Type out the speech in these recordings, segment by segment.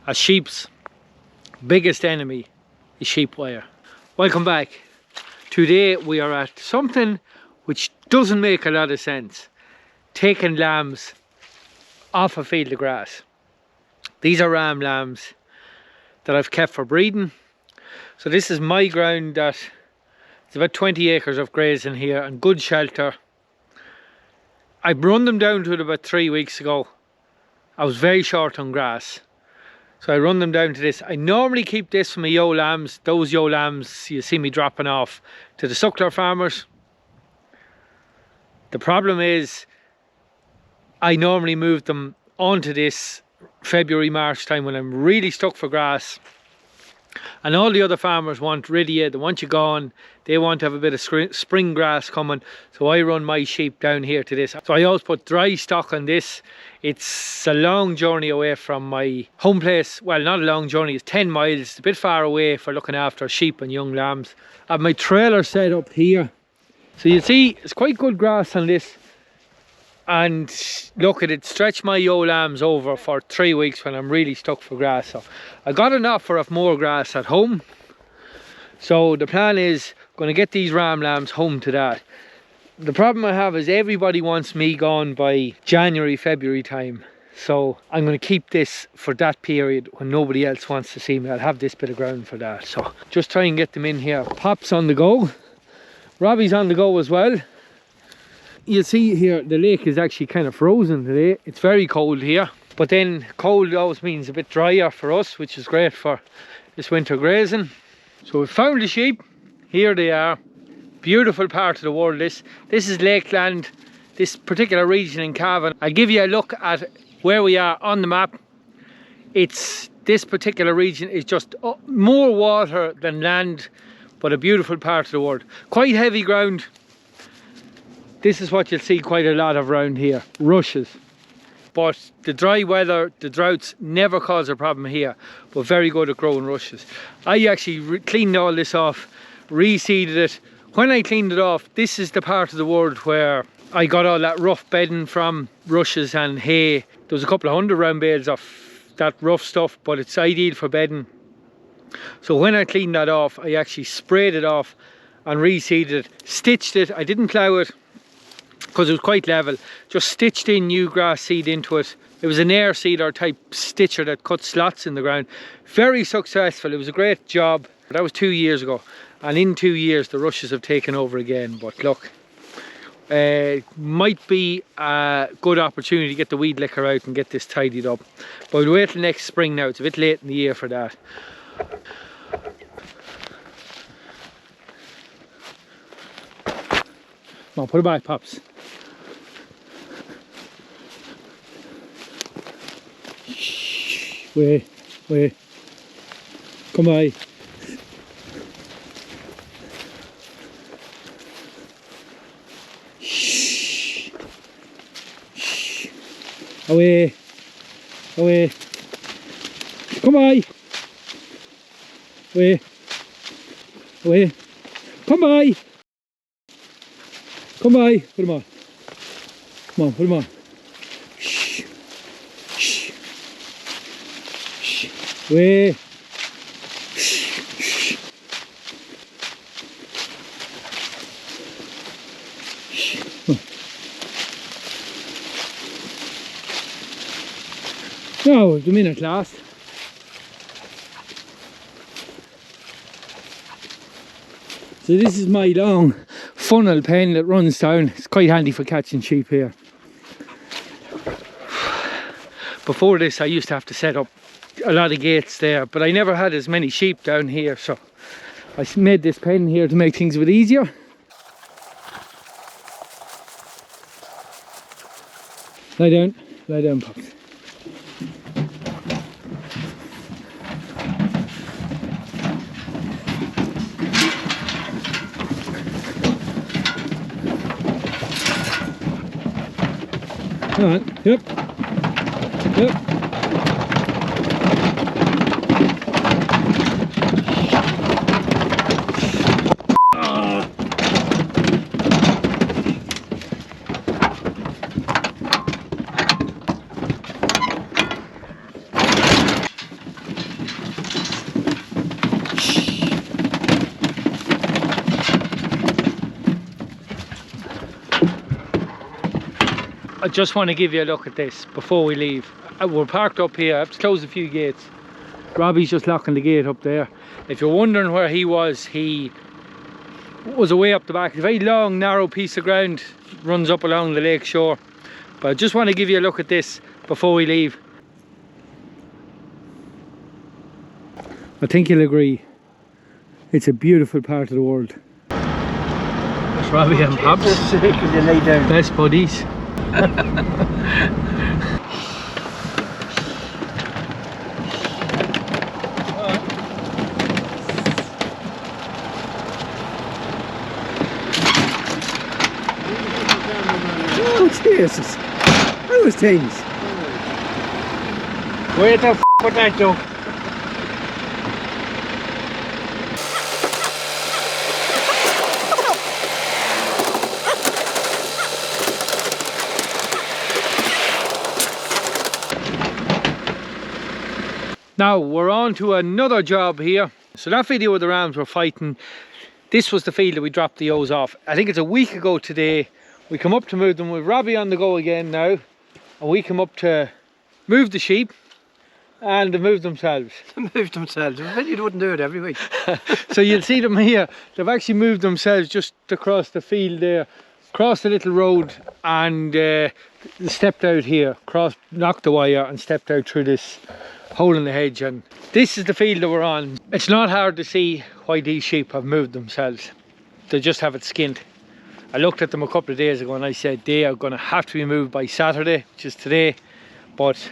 as sheep's biggest enemy is sheep wire. Welcome back. Today we are at something which doesn't make a lot of sense. Taking lambs off a field of grass. These are ram lambs that I've kept for breeding. So this is my ground that it's about 20 acres of grazing here and good shelter. I run them down to it about 3 weeks ago. I was very short on grass, so I run them down to this. I normally keep this for my yo lambs. Those yo lambs you see me dropping off to the suckler farmers. The problem is I normally move them onto this February, March time when I'm really stuck for grass. And all the other farmers want rid of you, they want you gone, they want to have a bit of spring grass coming. So I run my sheep down here to this. So I always put dry stock on this. It's a long journey away from my home place. Well, not a long journey, it's 10 miles. It's a bit far away for looking after sheep and young lambs. I have my trailer set up here. So you see, it's quite good grass on this. And look at it, stretch my yo lambs over for 3 weeks when I'm really stuck for grass. So I got an offer of more grass at home. So the plan is going to get these ram lambs home to that. The problem I have is everybody wants me gone by January, February time. So I'm going to keep this for that period when nobody else wants to see me. I'll have this bit of ground for that. So just try and get them in here. Pop's on the go. Robbie's on the go as well. You'll see here the lake is actually kind of frozen today. It's very cold here, but then cold always means a bit drier for us, which is great for this winter grazing. So we found the sheep. Here they are. Beautiful part of the world. This is Lakeland, this particular region in Cavan. I'll give you a look at where we are on the map. This particular region is just more water than land, but a beautiful part of the world. Quite heavy ground. This is what you'll see quite a lot of around here, rushes. But the dry weather, the droughts never cause a problem here, but very good at growing rushes. I actually cleaned all this off, reseeded it. When I cleaned it off, this is the part of the world where I got all that rough bedding from, rushes and hay. There was a couple of 100 round bales of that rough stuff, but it's ideal for bedding. So when I cleaned that off, I actually sprayed it off and reseeded it, stitched it. I didn't plough it, because it was quite level, just stitched in new grass seed into it. It was an air seeder type stitcher that cut slots in the ground. Very successful, it was a great job. That was 2 years ago, and in 2 years the rushes have taken over again. But look, might be a good opportunity to get the weed licker out and get this tidied up. But we'll wait till next spring now, it's a bit late in the year for that. Come on, put it back, Pops. Wait. Come by. Shh. Away. Come by. Away. Come by. Come by. Put him on. Come on, put him on. Way. Now, the minute last. So this is my long funnel pen that runs down. It's quite handy for catching sheep here. Before this I used to have to set up a lot of gates there, but I never had as many sheep down here, so I made this pen here to make things a bit easier. Lie down, Pops. Come on, yep. I just want to give you a look at this before we leave. We're parked up here. I have to close a few gates. Robbie's just locking the gate up there. If you're wondering where he was away up the back. It's a very long, narrow piece of ground, runs up along the lake shore. But I just want to give you a look at this before we leave. I think you'll agree, it's a beautiful part of the world. That's Robbie and Pops. Best buddies. Oh Jesus! Those things! Where the f would that go? Now we're on to another job here. So that video with the rams were fighting, this was the field that we dropped the ewes off. I think it's a week ago today. We come up to move them with Robbie on the go again now, and we come up to move the sheep, and they moved themselves. They moved themselves. I bet you wouldn't do it every week. So you'll see them here. They've actually moved themselves just across the field there, across the little road, and stepped out here, knocked the wire and stepped out through this hole in the hedge. And this is the field that we're on. It's not hard to see why these sheep have moved themselves. They just have it skinned. I looked at them a couple of days ago and I said they are going to have to be moved by Saturday, which is today, but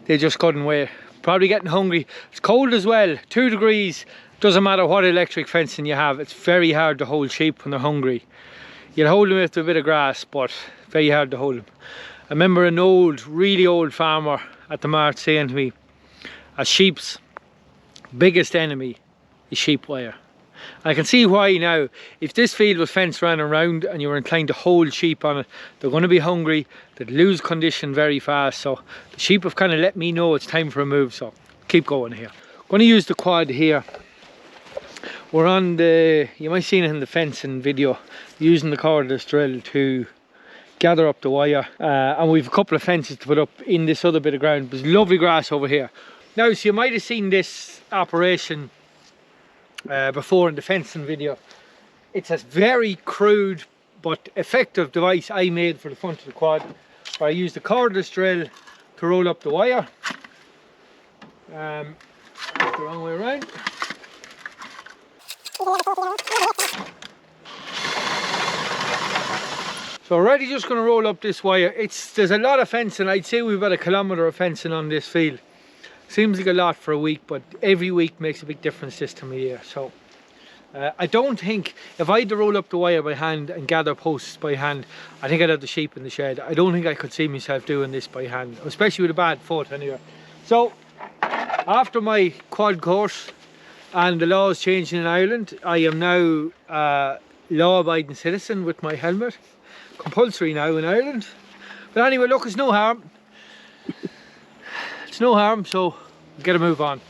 they just couldn't wait. Probably getting hungry. It's cold as well, 2 degrees. Doesn't matter what electric fencing you have, it's very hard to hold sheep when they're hungry. You'll hold them with a bit of grass, but very hard to hold them. I remember an old, really old farmer at the mart saying to me, a sheep's biggest enemy is sheep wire. I can see why now. If this field was fenced round and round and you were inclined to hold sheep on it, they're going to be hungry, they'd lose condition very fast. So the sheep have kind of let me know it's time for a move, so keep going here. I'm going to use the quad here. We're on the, you might have seen it in the fencing video, using the cordless drill to gather up the wire. And we've a couple of fences to put up in this other bit of ground. There's lovely grass over here. Now, so you might have seen this operation before in the fencing video. It's a very crude but effective device I made for the front of the quad, where I used the cordless drill to roll up the wire. The wrong way around. So we're already just going to roll up this wire. There's a lot of fencing. I'd say we've about 1 kilometre of fencing on this field. Seems like a lot for a week, but every week makes a big difference this time of year. So I don't think, if I had to roll up the wire by hand and gather posts by hand, I think I'd have the sheep in the shed. I don't think I could see myself doing this by hand, especially with a bad foot anyway. So after my quad course and the laws changing in Ireland, I am now a law-abiding citizen with my helmet. Compulsory now in Ireland. But anyway, look, it's no harm. It's no harm, so we'll get a move on.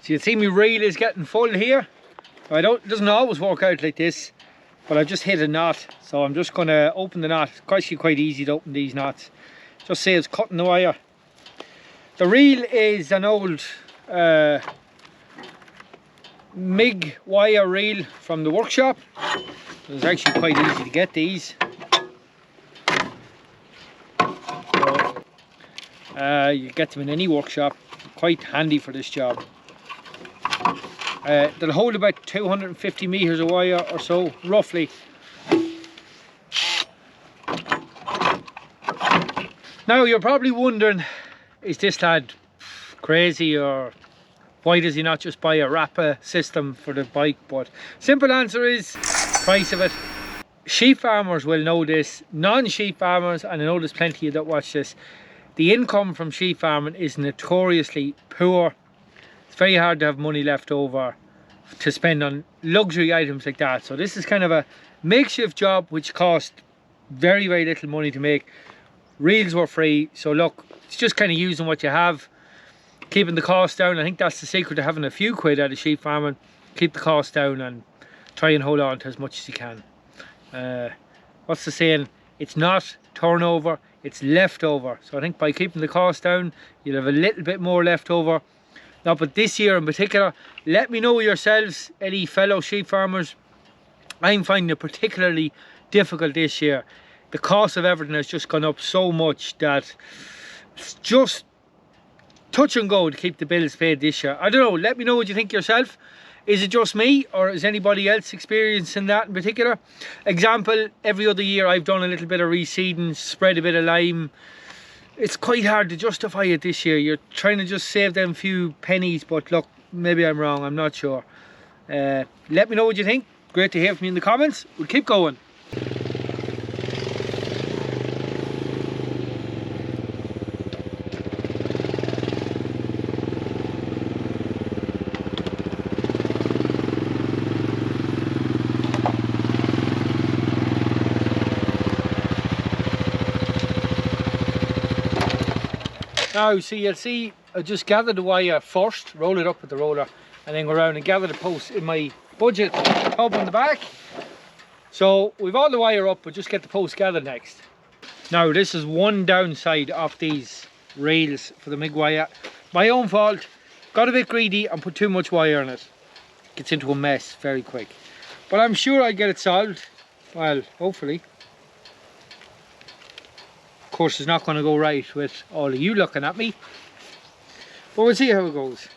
So you see my reel is getting full here. It doesn't always work out like this, but I just hit a knot, so I'm just going to open the knot. It's actually quite easy to open these knots. Just saves cutting the wire. The reel is an old MIG wire reel from the workshop. It's actually quite easy to get these. So, you get them in any workshop. Quite handy for this job. They'll hold about 250 meters of wire or so, roughly. Now you're probably wondering, is this lad crazy, or why does he not just buy a Rappa system for the bike? But simple answer is price of it. Sheep farmers will know this, non-sheep farmers, and I know there's plenty of you that watch this, the income from sheep farming is notoriously poor. It's very hard to have money left over to spend on luxury items like that. So this is kind of a makeshift job which cost very, very little money to make. Reels were free, so look, it's just kind of using what you have, keeping the cost down. I think that's the secret to having a few quid out of sheep farming. Keep the cost down and try and hold on to as much as you can. What's the saying? It's not turnover, it's leftover. So I think by keeping the cost down, you'll have a little bit more left over. Now, but this year in particular, let me know yourselves, any fellow sheep farmers. I'm finding it particularly difficult this year. The cost of everything has just gone up so much that it's just touch and go to keep the bills paid this year. I don't know, let me know what you think yourself. Is it just me, or is anybody else experiencing that in particular? Example, every other year I've done a little bit of reseeding, spread a bit of lime. It's quite hard to justify it this year. You're trying to just save them few pennies, but look, maybe I'm wrong, I'm not sure. Let me know what you think. Great to hear from you in the comments. We'll keep going. Now, so you'll see, I just gather the wire first, roll it up with the roller, and then go around and gather the posts in my budget tub on the back. So we've all the wire up, but just get the post gathered next. Now, this is one downside of these rails for the MIG wire. My own fault, got a bit greedy and put too much wire on it. Gets into a mess very quick. But I'm sure I'll get it solved. Well, hopefully. Of course, it's not going to go right with all of you looking at me, but we'll see how it goes.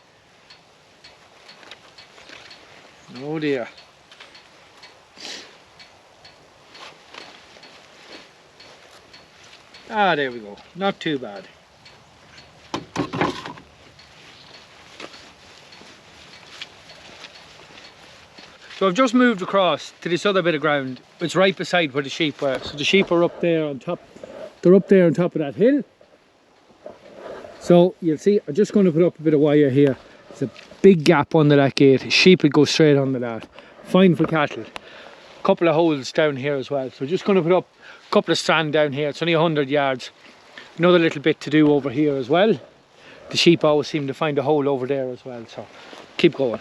Oh dear. Ah, there we go. Not too bad. So I've just moved across to this other bit of ground. It's right beside where the sheep were. So the sheep are up there on top. They're up there on top of that hill. So you'll see, I'm just going to put up a bit of wire here. There's a big gap under that gate. Sheep would go straight under that. Fine for cattle. A couple of holes down here as well. So just going to put up a couple of strand down here. It's only 100 yards. Another little bit to do over here as well. The sheep always seem to find a hole over there as well. So keep going.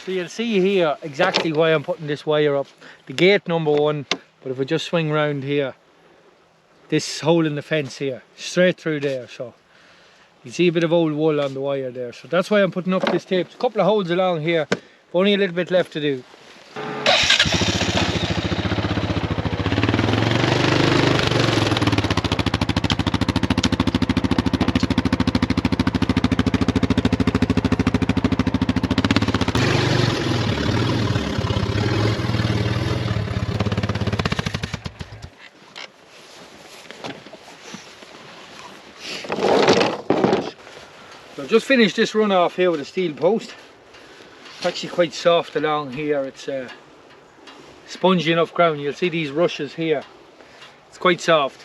So you'll see here exactly why I'm putting this wire up. The gate number one, but if we just swing round here, this hole in the fence here, straight through there. So You see a bit of old wool on the wire there, so that's why I'm putting up this tape. A couple of holes along here, only a little bit left to do. So just finished this run off here with a steel post. It's actually quite soft along here. It's spongy enough ground. You'll see these rushes here. It's quite soft.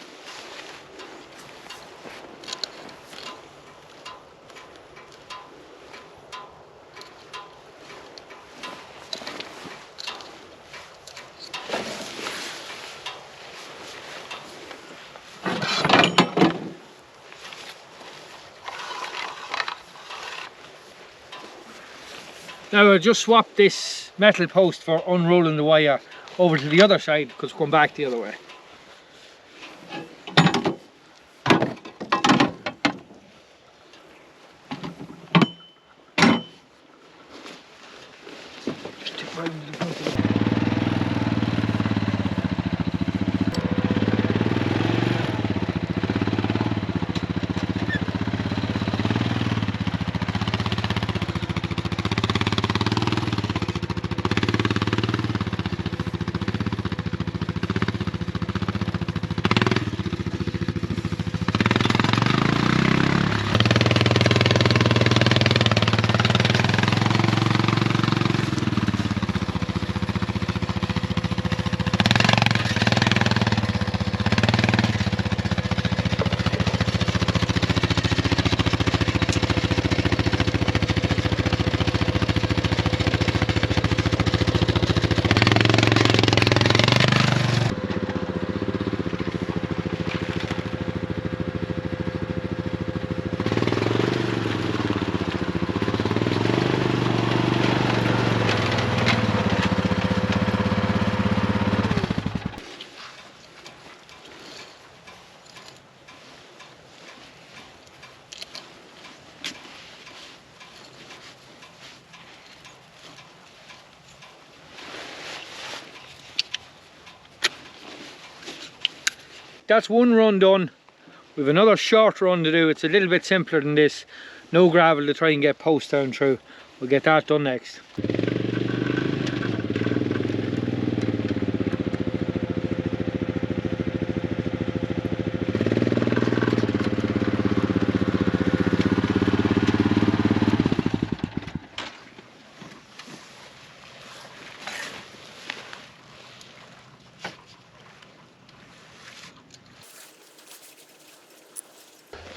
Now I'll just swap this metal post for unrolling the wire over to the other side because it's going back the other way. Just tip right into the front of it. That's one run done. We've another short run to do. It's a little bit simpler than this. No gravel to try and get posts down through. We'll get that done next.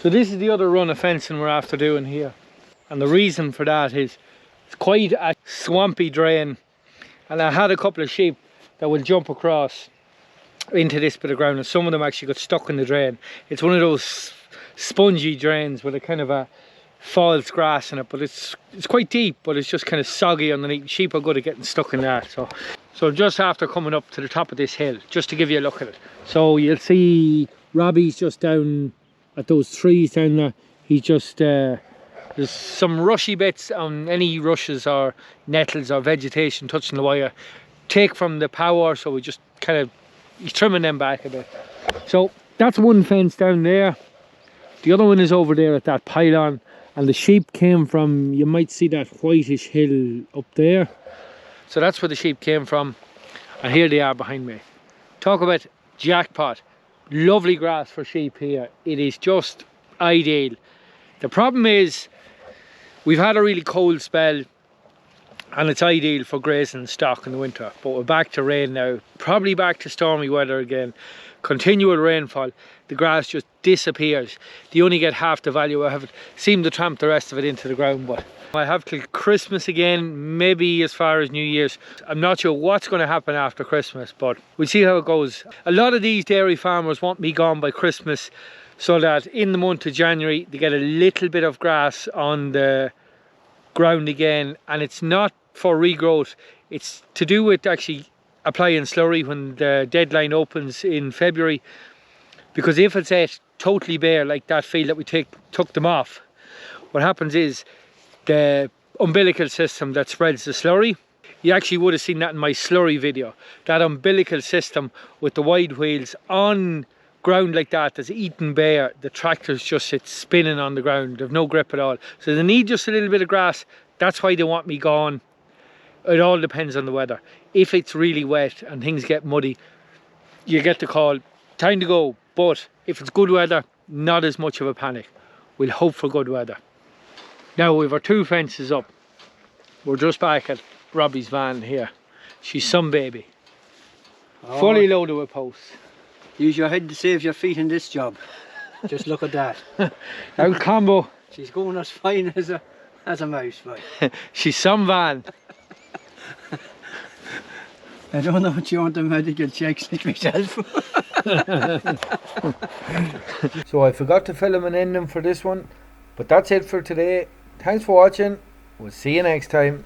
So this is the other run of fencing we're after doing here, and the reason for that is it's quite a swampy drain, and I had a couple of sheep that will jump across into this bit of ground, and some of them actually got stuck in the drain. It's one of those spongy drains with a kind of a false grass in it, but it's quite deep, but it's just kind of soggy underneath. Sheep are good at getting stuck in that. So just after coming up to the top of this hill, just to give you a look at it. So you'll see Robbie's just down at those trees down there. He's just there's some rushy bits on any rushes or nettles or vegetation touching the wire. Take from the power, so we just kind of, he's trimming them back a bit. So that's one fence down there. The other one is over there at that pylon, and the sheep came from, you might see that whitish hill up there. So that's where the sheep came from, and here they are behind me. Talk about jackpot. Lovely grass for sheep here. It is just ideal. The problem is we've had a really cold spell, and it's ideal for grazing stock in the winter, but we're back to rain now, probably back to stormy weather again. Continual rainfall, the grass just disappears. You only get half the value. I have seemed to tramp the rest of it into the ground, but I have till Christmas again, maybe as far as New Year's. I'm not sure what's going to happen after Christmas, but we'll see how it goes. A lot of these dairy farmers want me gone by Christmas, so that in the month of January they get a little bit of grass on the ground again, and it's not for regrowth, it's to do with actually applying slurry when the deadline opens in February, because if it's totally bare like that field that we took them off, what happens is the umbilical system that spreads the slurry. You actually would have seen that in my slurry video. That umbilical system with the wide wheels on ground like that that's eaten bare, the tractors just sit spinning on the ground. They've no grip at all. So they need just a little bit of grass. That's why they want me gone. It all depends on the weather. If it's really wet and things get muddy, you get the call, time to go. But if it's good weather, not as much of a panic. We'll hope for good weather. Now we've our 2 fences up. We're just back at Robbie's van here. She's some baby. Oh, Fully loaded with posts. use your head to save your feet in this job. Just look at that. Out combo. She's going as fine as a mouse, boy. She's some van. I don't know what you want the medical checks like myself. So I forgot to film an ending for this one, but that's it for today. Thanks for watching. We'll see you next time.